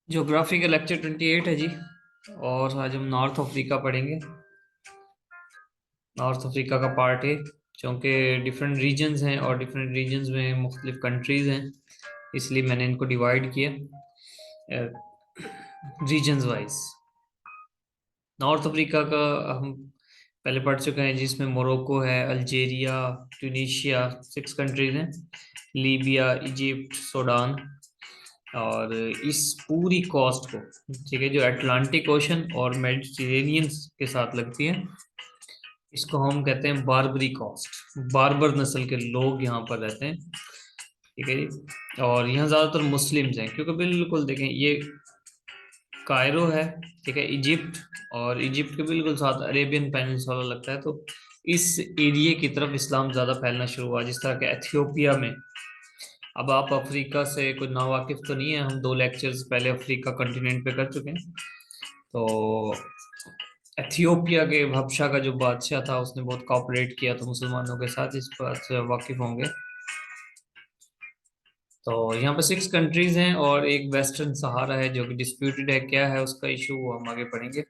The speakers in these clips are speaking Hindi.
ज्योग्राफी का लेक्चर 28 है जी। और आज हम नॉर्थ अफ्रीका पढ़ेंगे। नॉर्थ अफ्रीका का पार्ट है, क्योंकि डिफरेंट रीजन्स हैं और डिफरेंट रीजन्स में मुख्तलिफ कंट्रीज़ हैं, इसलिए मैंने इनको डिवाइड किया रीजन्स वाइज। नॉर्थ अफ्रीका का हम पहले पढ़ चुके हैं, जिसमें मोरक्को है, अल्जीरिया, ट्यूनीशिया, 6 कंट्रीज हैं, लीबिया, इजिप्ट, सूडान। और इस पूरी कोस्ट को, ठीक है, जो अटलांटिक ओशन और मेडिटेरेनियन के साथ लगती है, इसको हम कहते हैं बारबरी कोस्ट। बारबर नस्ल के लोग यहाँ पर रहते हैं, ठीक है जी। और यहाँ ज़्यादातर मुस्लिम्स हैं, क्योंकि बिल्कुल देखें, ये कायरो है, ठीक है, इजिप्ट, और इजिप्ट के बिल्कुल साथ अरेबियन पेनिनसुला लगता है। तो इस एरिया की तरफ इस्लाम ज़्यादा फैलना शुरू हुआ, जिस तरह के एथियोपिया में। अब आप अफ्रीका से कुछ नावाकिफ तो नहीं है, हम 2 लेक्चर्स पहले अफ्रीका कॉन्टिनेंट पे कर चुके हैं। तो एथियोपिया के भबशा का जो बादशाह था, उसने बहुत कॉपरेट किया था मुसलमानों के साथ, इस बात से वाकिफ होंगे। तो यहाँ पे 6 कंट्रीज हैं और एक वेस्टर्न सहारा है जो कि डिस्प्यूटेड है। क्या है उसका इशू, वो हम आगे पढ़ेंगे।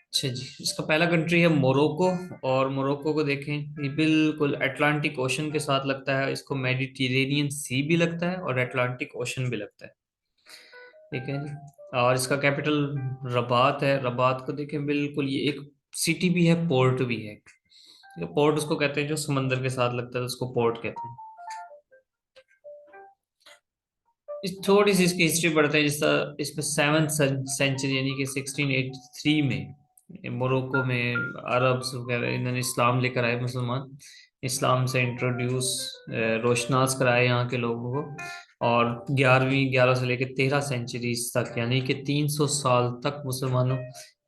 अच्छा जी, इसका पहला कंट्री है मोरक्को। और मोरक्को को देखें, ये बिल्कुल अटलांटिक ओशन के साथ लगता है, इसको मेडिटेरेनियन सी भी लगता है और अटलांटिक ओशन भी लगता है, ठीक है जी। और इसका कैपिटल रबात है। रबात को देखें, बिल्कुल ये एक सिटी भी है, पोर्ट भी है। पोर्ट उसको कहते हैं जो समंदर के साथ लगता है, तो उसको पोर्ट कहते हैं। इस थोड़ी सी इसकी हिस्ट्री पढ़ते हैं। जिस तरह इसमें 7th सेंचुरी यानी कि 1683 में मोरक्को में अरब्स वगैरह इन्होंने इस्लाम लेकर आए, मुसलमान इस्लाम से इंट्रोड्यूस रोशनास कराए यहाँ के लोगों को। और 11 से लेकर 13 सेंचुरीज तक, यानी कि 300 साल तक मुसलमानों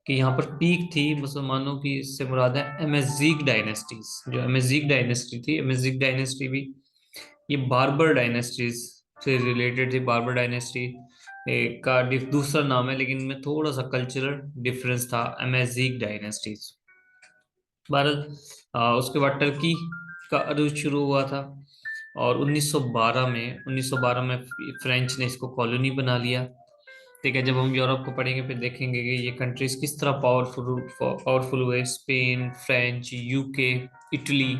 की यहाँ पर पीक थी। मुसलमानों की इससे मुराद है अमेज़िग डायनेस्टीज। जो अमेज़िग डायनेस्टी थी, अमेज़िग डायनेस्टी भी ये बार्बर डायनेस्टीज से रिलेटेड थी। बार्बर डायनेस्टी का दूसरा नाम है, लेकिन इनमें थोड़ा सा कल्चरल डिफरेंस था। अमेज़िग डायनेस्टीज भारत। उसके बाद टर्की का अरूज शुरू हुआ था। और 1912 में फ्रेंच ने इसको कॉलोनी बना लिया। ठीक है, जब हम यूरोप को पढ़ेंगे फिर देखेंगे कि ये कंट्रीज किस तरह पावरफुल हुए। स्पेन, फ्रेंच, यूके, इटली,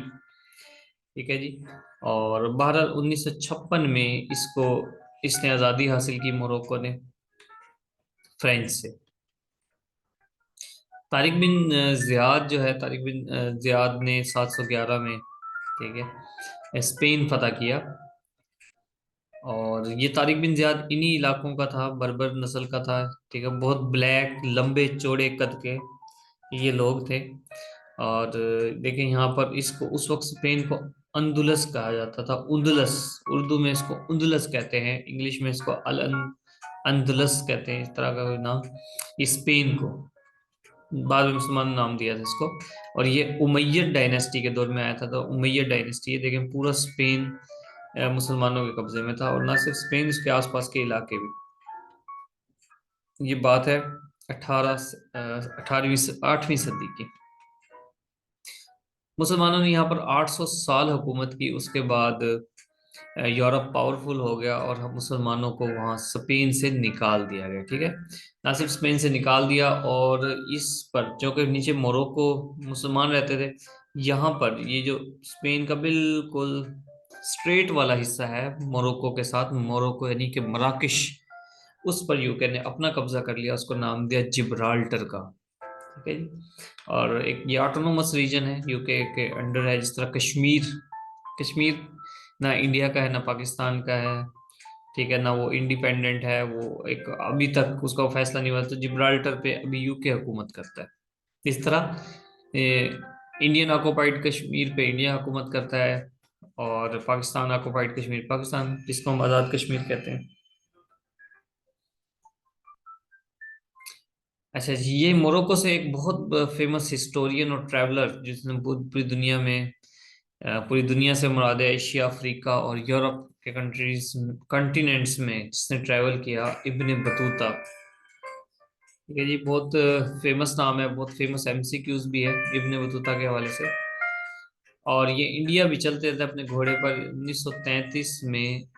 ठीक है जी। और 1956 में इसने आज़ादी हासिल की, मोरक्को ने, फ्रेंच से। तारिक बिन जियाद जो है, तारिक बिन जियाद ने 711 में, ठीक है, स्पेन फतह किया। और ये तारिक बिन जियाद इन्हीं इलाकों का था, बर्बर नस्ल का था, ठीक है। बहुत ब्लैक, लंबे चौड़े कद के ये लोग थे। और देखें यहाँ पर, इसको उस वक्त स्पेन को अंदुलस कहा जाता था। उंदुलस, उर्दू में इसको उंदुलस कहते हैं, इंग्लिश में इसको अल अंदुलस कहते हैं, इस तरह का कोई नाम। स्पेन को बाद में मुसलमान नाम दिया था इसको। और ये उमैयद डायनेस्टी के दौर में आया था। तो उमैयद डायनेस्टी, ये देखें पूरा स्पेन मुसलमानों के कब्जे में था, और ना सिर्फ स्पेन, इसके आसपास के इलाके भी। ये बात है 8वीं सदी की। मुसलमानों ने यहाँ पर 800 साल हुकूमत की। उसके बाद यूरोप पावरफुल हो गया और हम मुसलमानों को वहाँ स्पेन से निकाल दिया गया, ठीक है। ना सिर्फ स्पेन से निकाल दिया, और इस पर जो कि नीचे मोरक्को मुसलमान रहते थे, यहाँ पर ये जो स्पेन का बिल्कुल स्ट्रेट वाला हिस्सा है मोरक्को के साथ, मोरक्को यानी कि मराकश, उस पर यूके ने अपना कब्जा कर लिया। उसको नाम दिया जिब्राल्टर का, ठीक है जी। और एक ये ऑटोनोमस रीजन है, यूके के अंडर है। जिस तरह कश्मीर, कश्मीर ना इंडिया का है ना पाकिस्तान का है, ठीक है, ना वो इंडिपेंडेंट है। वो एक अभी तक उसका फैसला नहीं हुआ। तो जिब्राल्टर पे अभी यूके हुकूमत करता है। इस तरह इंडियन ऑक्युपाइड कश्मीर पे इंडिया हुकूमत करता है, और पाकिस्तान ऑक्युपाइड कश्मीर पाकिस्तान, जिसको हम आज़ाद कश्मीर कहते हैं। अच्छा जी, ये मोरक्को से एक बहुत फेमस हिस्टोरियन और ट्रैवलर, जिसने पूरी दुनिया में, पूरी दुनिया से मुराद है एशिया, अफ्रीका और यूरोप के कंट्रीज, कॉन्टिनेंट्स में जिसने ट्रैवल किया, इब्ने बतूता। ठीक है जी, बहुत फेमस नाम है, बहुत फेमस एमसीक्यूज भी है इब्ने बतूता के हवाले से। और ये इंडिया भी चलते थे अपने घोड़े पर। 1933 में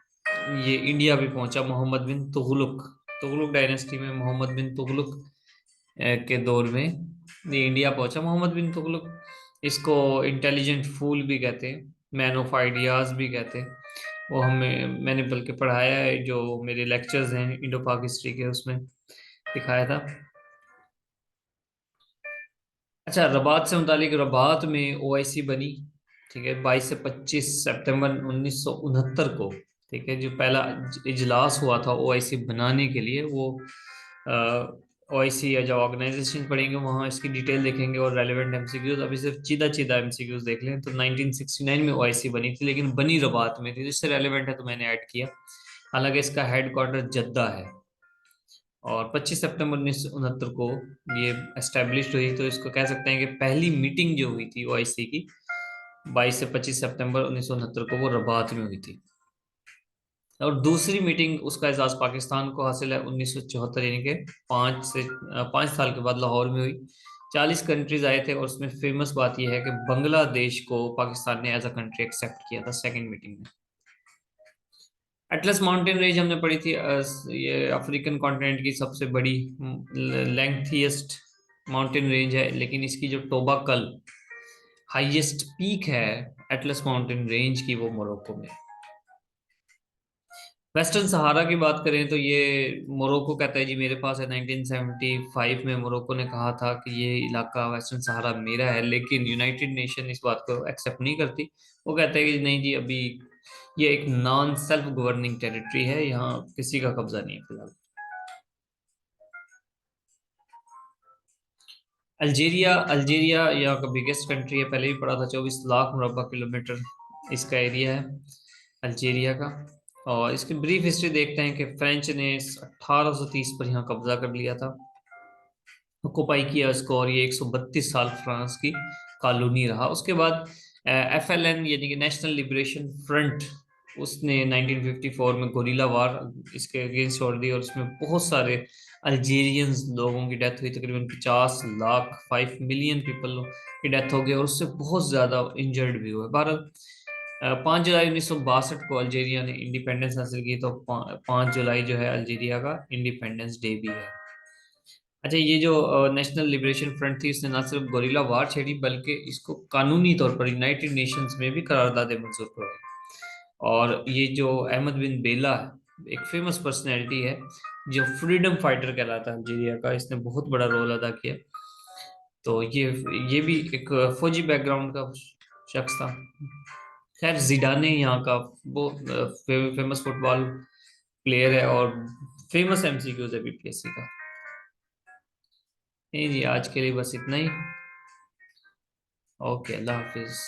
ये इंडिया भी पहुंचा, मोहम्मद बिन तुगलक, तुगलक डायनेस्टी में मोहम्मद बिन तुगलक के दौर में ये इंडिया पहुंचा मोहम्मद बिन तुगलक। इसको इंटेलिजेंट फूल भी कहते हैं, मैन ऑफ आइडियाज भी कहते हैं। वो मैंने बल्कि पढ़ाया है, जो मेरे लेक्चर्स हैं इंडो पाक हिस्ट्री के, उसमें दिखाया था। अच्छा, रबात से मुतालिक, रबात में ओआईसी बनी, ठीक है, 22 से 25 सितंबर 1969 को। ठीक है, जो पहला इजलास हुआ था ओआईसी बनाने के लिए, वो ओआईसी या जो ऑर्गेनाइजेशन पढ़ेंगे वहाँ इसकी डिटेल देखेंगे और रेलेवेंट एमसीक्यूज। अभी सिर्फ सीधा सीधा एमसीक्यूज देख लें तो 1969 में ओआईसी बनी थी, लेकिन बनी रबात में थी, जिससे रेलेवेंट है तो मैंने ऐड किया। हालांकि इसका हेडक्वार्टर जद्दा है। और 25 सितंबर 1969 को ये एस्टेब्लिश हुई, तो इसको कह सकते हैं कि पहली मीटिंग जो हुई थी ओआईसी की 22 से 25 सितंबर 1969 को, वो रबात में हुई थी। और दूसरी मीटिंग उसका एजाज पाकिस्तान को हासिल है 1974, यानी कि 5 साल के बाद लाहौर में हुई। 40 कंट्रीज आए थे, और उसमें फेमस बात यह है कि बांग्लादेश को पाकिस्तान ने एज अ कंट्री एक्सेप्ट किया था सेकेंड मीटिंग में। एटलस माउंटेन रेंज हमने पढ़ी थी, ये अफ्रीकन कॉन्टिनेंट की सबसे बड़ी लेंथिएस्ट माउंटेन रेंज है, लेकिन इसकी जो टोबाकल हाईएस्ट पीक है एटलस माउंटेन रेंज की, वो मोरक्को में है। वेस्टर्न सहारा की बात करें तो ये मोरक्को कहता है जी मेरे पास है। 1975 में मोरक्को ने कहा था कि ये इलाका वेस्टर्न सहारा मेरा है, लेकिन यूनाइटेड नेशन इस बात को एक्सेप्ट नहीं करती। वो कहते हैं कि नहीं जी, अभी ये एक नॉन सेल्फ गवर्निंग टेरिटरी है, यहाँ किसी का कब्जा नहीं है फिलहाल। अल्जीरिया, अल्जीरिया यहाँ का बिगेस्ट कंट्री है, पहले भी पढ़ा था, 24 लाख मुरब्बा किलोमीटर इसका एरिया है अल्जीरिया का। और इसकी ब्रीफ हिस्ट्री देखते हैं कि फ्रेंच ने 1830 पर यहाँ कब्जा कर लिया था, ऑक्युपाई किया इसको, और ये 132 साल फ्रांस की कॉलोनी रहा। उसके बाद एफएलएन यानी कि नेशनल लिबरेशन फ्रंट, उसने 1954 में गोरिल्ला वार इसके अगेंस्ट छोड़ दी, और उसमें बहुत सारे अल्जीरियंस लोगों की डेथ हुई, तकरीबन 50 लाख, 5 मिलियन पीपल की डेथ हो गई, और उससे बहुत ज़्यादा इंजर्ड भी हुए। भारत 5 जुलाई 1962 को अल्जीरिया ने इंडिपेंडेंस हासिल की, तो 5 जुलाई जो है अल्जीरिया का इंडिपेंडेंस डे भी है। अच्छा, ये जो नेशनल लिबरेशन फ्रंट थी, इसने ना सिर्फ गोरिल्ला वार छेड़ी, बल्कि इसको कानूनी तौर पर यूनाइटेड नेशंस में भी करारदादे मंजूर करवाई। और ये जो अहमद बिन बेला है, एक फेमस पर्सनैलिटी है, जो फ्रीडम फाइटर कहलाता है अल्जीरिया का, इसने बहुत बड़ा रोल अदा किया। तो ये भी एक फौजी बैकग्राउंड का शख्स था। खैर, जिडाने यहाँ का वो फेमस फुटबॉल प्लेयर है, और फेमस एमसीक्यूज है बीपीएससी का। नहीं जी, आज के लिए बस इतना ही। ओके, अल्लाह हाफिज।